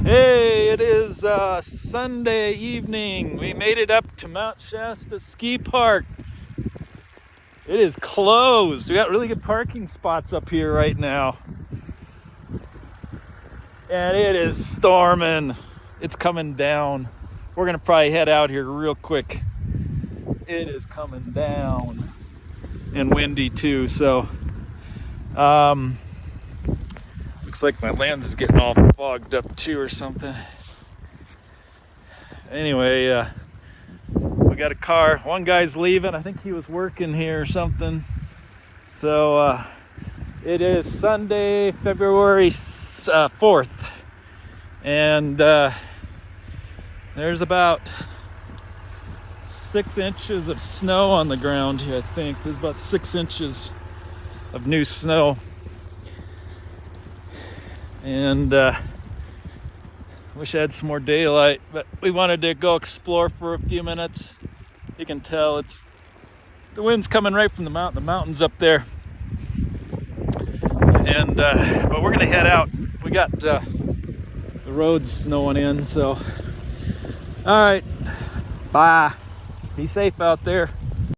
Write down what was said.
Hey, it is Sunday evening. We made it up to Mount Shasta Ski Park. It is closed. We got really good parking spots up here right now. And it is storming. It's coming down. We're gonna probably head out here real quick. It is coming down. And windy too, so looks like my lens is getting all fogged up too or something. Anyway, we got a car. One guy's leaving. I think he was working here or something. So it is Sunday, February 4th. And there's about 6 inches of snow on the ground here, I think. There's about 6 inches of new snow. And wish I had some more daylight, but we wanted to go explore for a few minutes. You can tell the wind's coming right from the mountain. The mountain's up there. And but we're gonna head out. We got the roads snowing in, so all right, bye. Be safe out there.